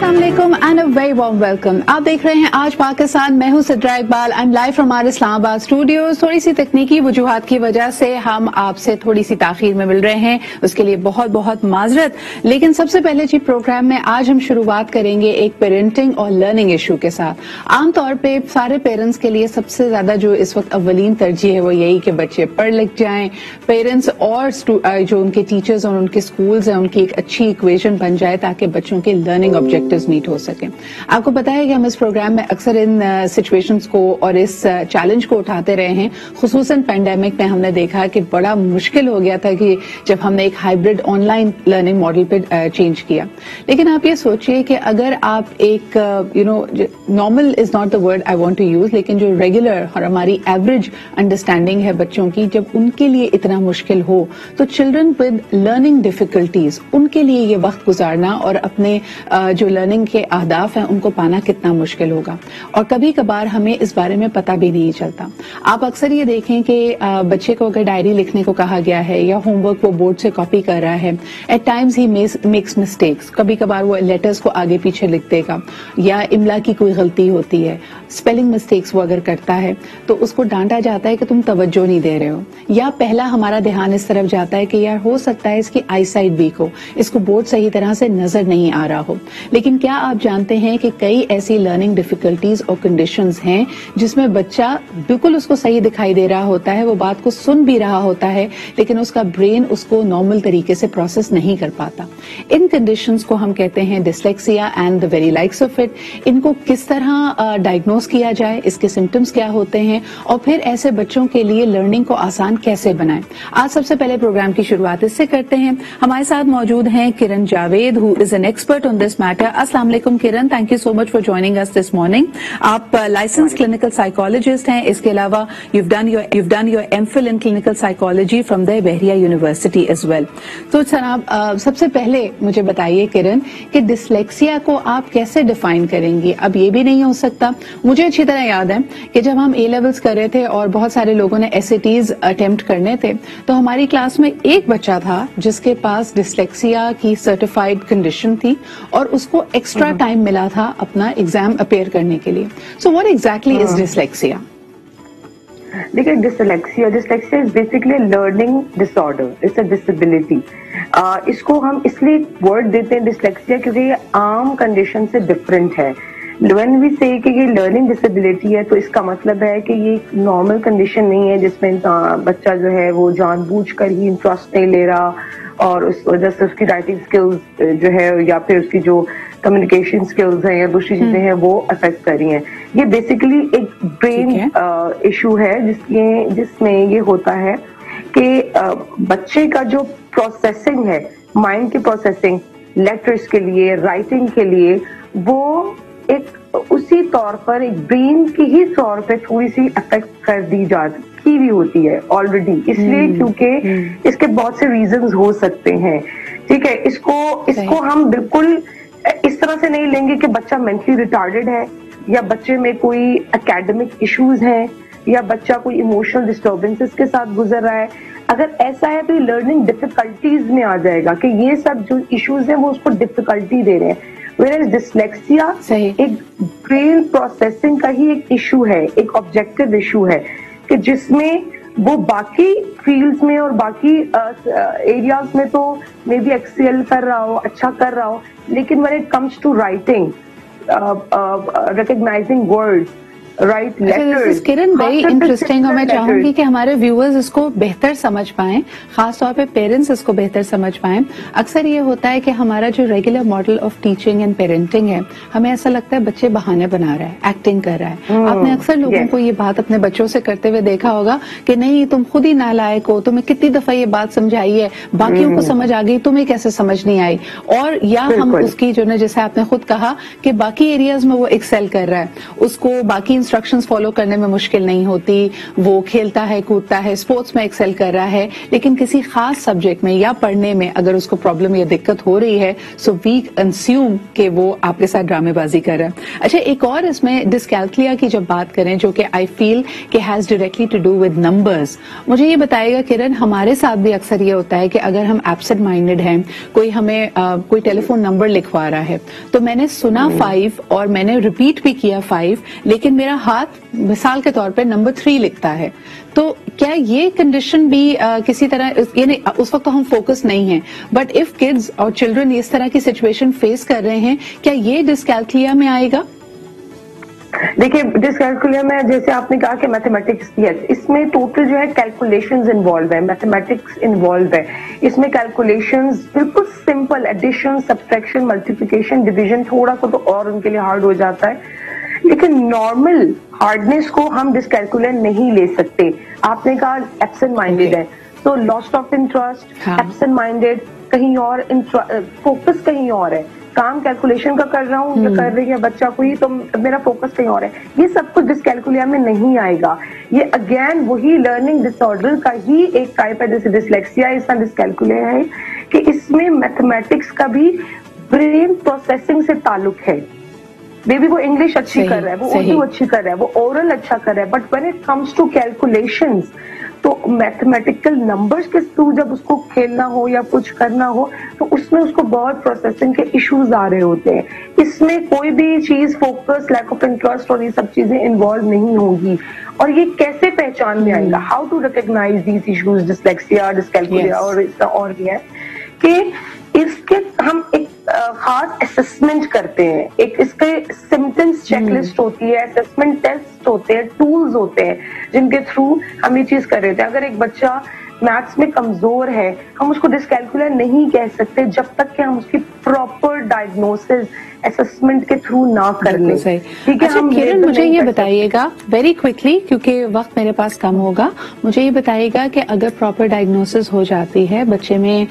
अस्सलाम वालेकुम and a very warm welcome. आप देख रहे हैं आज पाकिस्तान, मैं हूं Sidra Iqbal. I am live from our Islamabad studios. थोड़ी सी तकनीकी वजूहात की वजह से हम आपसे थोड़ी सी ताखीर में मिल रहे हैं, उसके लिए बहुत बहुत माजरत। लेकिन सबसे पहले जी प्रोग्राम में आज हम शुरुआत करेंगे एक पेरेंटिंग और लर्निंग इशू के साथ। आमतौर पर सारे पेरेंट्स के लिए सबसे ज्यादा जो इस वक्त अव्वलीन तरजीह है वो यही कि बच्चे पढ़ लिख जाएं, पेरेंट्स और जो उनके टीचर्स और उनके स्कूल्स हैं उनकी एक अच्छी इक्वेशन बन जाए ताकि बच्चों के लर्निंग ऑब्जेक्टिव्स मीट हो सके। आपको पता है कि हम इस प्रोग्राम में अक्सर इन सिचुएशंस को और इस चैलेंज को उठाते रहे हैं। खुसूसन पैंडेमिक में हमने देखा कि बड़ा मुश्किल हो गया था कि जब हमने एक हाइब्रिड ऑनलाइन लर्निंग मॉडल पे चेंज किया। लेकिन आप ये सोचिए कि अगर आप एक normal is not the word I want to use, लेकिन जो रेगुलर और हमारी एवरेज अंडरस्टैंडिंग है बच्चों की, जब उनके लिए इतना मुश्किल हो तो चिल्ड्रन विद लर्निंग डिफिकल्टीज उनके लिए ये वक्त गुजारना और अपने जो लर्निंग के अहदाफ हैं उनको पाना कितना मुश्किल होगा। और कभी कभार हमें इस बारे में पता भी नहीं चलता। आप अक्सर ये देखें कि बच्चे को अगर डायरी लिखने को कहा गया है या होमवर्क वो बोर्ड से कॉपी कर रहा है, at times he makes mistakes. कभी कभार वो लेटर्स को आगे पीछे लिख देगा या इमला की कोई गलती होती है, स्पेलिंग मिस्टेक्स वो अगर करता है तो उसको डांटा जाता है कि तुम तवज्जो नहीं दे रहे हो। या पहला हमारा ध्यान इस तरफ जाता है कि यार हो सकता है इसकी आई साइट वीक हो, इसको बोर्ड सही तरह से नजर नहीं आ रहा हो। लेकिन क्या आप जानते हैं कि कई ऐसी लर्निंग डिफिकल्टीज और कंडीशंस हैं जिसमें बच्चा बिल्कुल उसको सही दिखाई दे रहा होता है, वो बात को सुन भी रहा होता है, लेकिन उसका ब्रेन उसको नॉर्मल तरीके से प्रोसेस नहीं कर पाता। इन कंडीशंस को हम कहते हैं dyslexia and the very likes of it. इनको किस तरह डायग्नोज किया जाए, इसके सिम्टम्स क्या होते हैं और फिर ऐसे बच्चों के लिए लर्निंग को आसान कैसे बनाएं। आज सबसे पहले प्रोग्राम की शुरुआत इससे करते हैं। हमारे साथ मौजूद हैं Kiran Javed, who is an expert on this matter. अस्सलाम वालेकुम Kiran, thank you so much for joining us this morning. आप लाइसेंस क्लिनिकल साइकोलॉजिस्ट हैं, इसके अलावा you've done your MPhil in clinical psychology from the Bahria university as well। तो sir सबसे पहले मुझे बताइए किरण कि डिसलेक्सिया को आप कैसे डिफाइन करेंगी। अब ये भी नहीं हो सकता, मुझे अच्छी तरह याद है कि जब हम ए लेवल्स कर रहे थे और बहुत सारे लोगों ने SATs अटेम्प्ट करने थे तो हमारी क्लास में एक बच्चा था जिसके पास डिसलेक्सिया की सर्टिफाइड कंडीशन थी और उसको एक्स्ट्रा टाइम मिला था अपना एग्जाम अपेयर करने के लिए। So what exactly is dyslexia? देखिए, dyslexia is basically learning disorder, it's a disability. इसको हम इसलिए वर्ड देते हैं डिसलेक्सिया क्योंकि ये आम कंडीशन से डिफरेंट है। व्हेन वी से कि ये लर्निंग डिसेबिलिटी है तो इसका मतलब है कि ये नॉर्मल कंडीशन नहीं है जिसमें बच्चा जो है वो जानबूझकर ही इंटरेस्ट नहीं ले रहा और उस वजह से उसकी राइटिंग स्किल्स जो है या फिर उसकी जो कम्युनिकेशन स्किल्स हैं या दूसरी चीजें हैं वो अफेक्ट कर रही हैं। ये बेसिकली एक ब्रेन इशू है जिसमें ये होता है कि बच्चे का जो प्रोसेसिंग है, माइंड की प्रोसेसिंग लेटर्स के लिए, राइटिंग के लिए, वो एक उसी तौर पर एक ब्रेन की ही तौर पे थोड़ी सी अफेक्ट कर दी की भी होती है ऑलरेडी। इसलिए क्योंकि इसके बहुत से रीजंस हो सकते हैं। ठीक है, इसको हम बिल्कुल इस तरह से नहीं लेंगे कि बच्चा मेंटली रिटार्डेड है या बच्चे में कोई एकेडमिक इश्यूज हैं या बच्चा कोई इमोशनल डिस्टर्बेंसेस के साथ गुजर रहा है। अगर ऐसा है तो ये लर्निंग डिफिकल्टीज में आ जाएगा कि ये सब जो इश्यूज हैं वो उसको डिफिकल्टी दे रहे हैं। Whereas डिसलेक्सिया एक ब्रेन प्रोसेसिंग का ही एक इशू है, एक ऑब्जेक्टिव इशू है कि जिसमें वो बाकी फील्ड्स में और बाकी एरियाज में तो मे बी एक्सेल कर रहा हो, अच्छा कर रहा हो, लेकिन when it comes to writing, recognizing words, write letters. Kiran very interesting और मैं चाहूंगी कि हमारे व्यूअर्स इसको बेहतर समझ पाएं, खासतौर पे पेरेंट्स इसको बेहतर समझ पाएं। अक्सर ये होता है कि हमारा जो regular model of teaching and parenting है, हमें ऐसा लगता है बच्चे बहाने बना रहा है, एक्टिंग कर रहा है। आपने अक्सर लोगों को ये बात अपने बच्चों से करते हुए देखा होगा कि नहीं तुम खुद ही नालायक हो, तुम्हें कितनी दफा ये बात समझाई है, बाकियों को समझ आ गई, तुम्हें कैसे समझ नहीं आई। और या हम उसकी जो ना जैसे आपने खुद कहा कि बाकी एरियाज में वो एक्सेल कर रहा है, उसको बाकी इंस्ट्रक्शंस फॉलो करने में मुश्किल नहीं होती, वो खेलता है, कूदता है, स्पोर्ट्स में एक्सेल कर रहा है, लेकिन किसी खास सब्जेक्ट में या पढ़ने में अगर उसको प्रॉब्लम या दिक्कत हो रही है, सो वी कंज्यूम कि वो आपके साथ ड्रामेबाजी कर रहा है. अच्छा, एक और इसमें डिस्कैल्कुलिया की जब बात करें, जो कि आई फील कि has directly to do with numbers, मुझे ये बताइएगा किरण, हमारे साथ भी अक्सर ये होता है कि अगर हम एब्सेंट माइंडेड हैं, कोई हमें कोई टेलीफोन नंबर लिखवा रहा है, तो मैंने सुना 5 और मैंने रिपीट भी किया 5, लेकिन मेरा हाथ मिसाल के तौर पे नंबर 3 लिखता है. तो क्या ये कंडीशन भी किसी तरह, यानी उस वक्त तो हम फोकस नहीं है, बट इफ किड्स और चिल्ड्रन इस तरह की सिचुएशन फेस कर रहे हैं, क्या ये डिस्कैल्कुलिया में आएगा? देखिए, डिस्कैल्कुलिया में जैसे आपने कहा कि मैथमेटिक्स, यस, इसमें टोटल जो है कैलकुलेशंस इन्वॉल्व है, मैथमेटिक्स इन्वॉल्व है. इसमें कैलकुलेशंस बिल्कुल simple, addition, subtraction, multiplication, division, थोड़ा सा तो और उनके लिए हार्ड हो जाता है, लेकिन नॉर्मल हार्डनेस को हम डिस्कैल्कुलिया नहीं ले सकते. आपने कहा एब्सेंट माइंडेड है, तो lost of interest, absent minded, कहीं और फोकस कहीं और है, काम कैलकुलेशन का कर रहा हूँ या कर रही है बच्चा कोई, तो मेरा फोकस कहीं और है. ये सब कुछ डिस्कैल्कुलिया में नहीं आएगा. ये अगेन वही लर्निंग डिसऑर्डर का ही एक टाइप है, जैसे डिसलेक्सिया इसका डिस्कैल्कुलिया है, कि इसमें मैथमेटिक्स का भी ब्रेन प्रोसेसिंग से ताल्लुक है. बेबी वो इंग्लिश अच्छी कर रहा है, वो उर्दू अच्छी कर रहा है, वो ओरल अच्छा कर रहा है, but when it comes to calculations, तो मैथमेटिकल नंबर्स के थ्रू जब उसको खेलना हो या कुछ करना हो, तो उसमें उसको बहुत प्रोसेसिंग के इश्यूज आ रहे होते हैं. इसमें कोई भी चीज, फोकस, लैक ऑफ इंटरेस्ट और ये सब चीजें इन्वॉल्व नहीं होंगी. और ये कैसे पहचान में आएगा, how to recognise these issues, dyslexia, dyscalculia और इसका और भी है कि इसके हम एक खास असेसमेंट करते हैं. एक इसके सिम्टम्स चेकलिस्ट होती है, असेसमेंट टेस्ट होते हैं, टूल्स होते हैं जिनके थ्रू हम ये चीज कर रहे थे. अगर एक बच्चा मैथ्स में कमजोर है, हम उसको डिस्कैल्कुलिया नहीं कह सकते जब तक कि हम उसकी प्रॉपर डायग्नोसिस असेसमेंट के थ्रू ना कर ले. ठीक है. अच्छा किरण, मुझे ये बताइएगा वेरी क्विकली, क्योंकि वक्त मेरे पास कम होगा, मुझे ये बताइएगा कि अगर प्रॉपर डायग्नोसिस हो जाती है, बच्चे में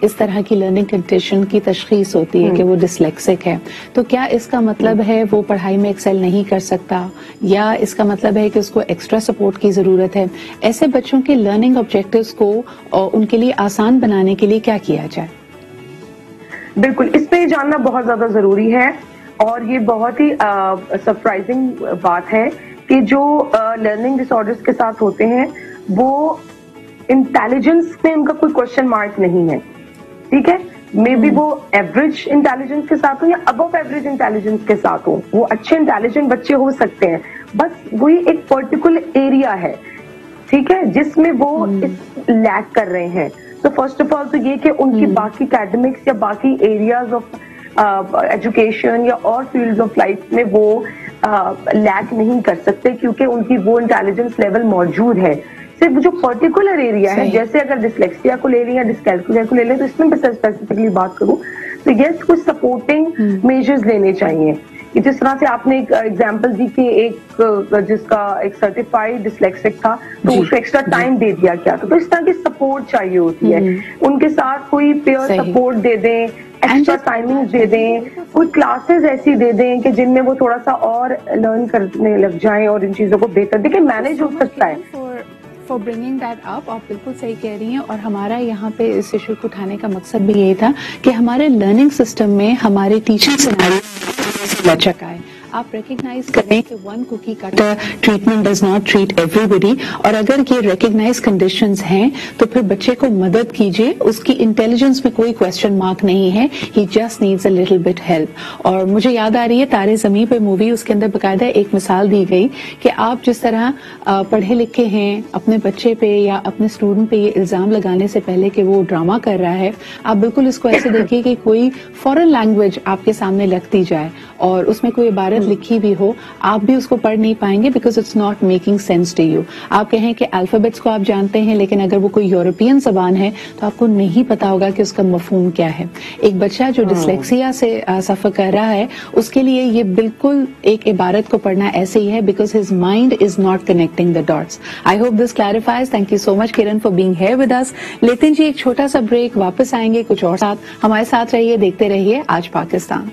इस तरह की लर्निंग कंडीशन की तशखीस होती है कि वो डिसलेक्सिक है, तो क्या इसका मतलब है वो पढ़ाई में एक्सेल नहीं कर सकता, या इसका मतलब है कि उसको एक्स्ट्रा सपोर्ट की जरूरत है? ऐसे बच्चों के लर्निंग ऑब्जेक्टिव्स को उनके लिए आसान बनाने के लिए क्या किया जाए? बिल्कुल, इस पे जानना बहुत ज्यादा जरूरी है. और ये बहुत ही सरप्राइजिंग बात है कि जो लर्निंग डिसऑर्डर्स के साथ होते हैं, वो इंटेलिजेंस में उनका कोई क्वेश्चन मार्क नहीं है. ठीक है, मे बी वो एवरेज इंटेलिजेंस के साथ हो या अबव एवरेज इंटेलिजेंस के साथ हो, वो अच्छे इंटेलिजेंट बच्चे हो सकते हैं, बस वही एक पर्टिकुलर एरिया है, ठीक है, जिसमें वो लैक कर रहे हैं. तो फर्स्ट ऑफ ऑल तो ये कि उनकी बाकी एकेडमिक्स या बाकी एरियाज ऑफ एजुकेशन या और फील्ड्स ऑफ लाइफ में वो लैक नहीं कर सकते, क्योंकि उनकी वो इंटेलिजेंस लेवल मौजूद है. सिर्फ जो पर्टिकुलर एरिया है, जैसे अगर डिसलेक्सिया को ले लें या डिस्कैल्कुलिया को ले लें, तो इसमें स्पेसिफिकली बात करूं तो यस, कुछ सपोर्टिंग मेजर्स लेने चाहिए. जिस तरह से आपने एक एग्जांपल दी कि एक जिसका एक सर्टिफाइड डिसलेक्सिक था, तो उसको एक्स्ट्रा टाइम दे दिया गया, तो इस तरह की सपोर्ट चाहिए होती है. उनके साथ कोई पेयर सपोर्ट दे दें, एक्स्ट्रा टाइमिंग दे दें, कोई क्लासेस ऐसी दे दें कि जिनमें वो थोड़ा सा और लर्न करने लग जाएं और इन चीजों को बेहतर देखिए मैनेज हो सकता है. फॉर ब्रिंगिंग दैट अप, आप बिल्कुल सही कह रही हैं. और हमारा यहाँ पे इस इशू को उठाने का मकसद भी यही था कि हमारे लर्निंग सिस्टम में हमारे टीचर्स लचक आए. आप रिकग्नाइज करें कि one cookie cutter treatment does not treat everybody, और अगर ये रिकग्नाइज कंडीशंस हैं तो फिर बच्चे को मदद कीजिए. उसकी इंटेलिजेंस में कोई क्वेश्चन मार्क नहीं है, he just needs a little bit help. और मुझे याद आ रही है तारे ज़मीं पे मूवी, उसके अंदर बकायदा एक मिसाल दी गई कि आप जिस तरह पढ़े लिखे हैं, अपने बच्चे पे या अपने स्टूडेंट पे ये इल्जाम लगाने से पहले कि वो ड्रामा कर रहा है, आप बिल्कुल इसको ऐसे देखिए कि कोई फॉरेन लैंग्वेज आपके सामने लगती जाए और उसमें कोई इबारत लिखी भी हो, आप भी उसको पढ़ नहीं पाएंगे because it's not making sense to you. आप कहें कि अल्फाबेट्स को आप जानते हैं, लेकिन अगर वो कोई यूरोपियन जबान है तो आपको नहीं पता होगा कि उसका मफहूम क्या है. एक बच्चा जो डिसलेक्सिया से सफर कर रहा है, उसके लिए ये बिल्कुल एक इबारत को पढ़ना ऐसे ही है, because his mind is not connecting the dots. I hope this clarifies. Thank you so much Kiran for being here with us. लेते हैं जी एक छोटा सा ब्रेक, वापस आएंगे कुछ और साथ. हमारे साथ रहिए, देखते रहिए आज पाकिस्तान.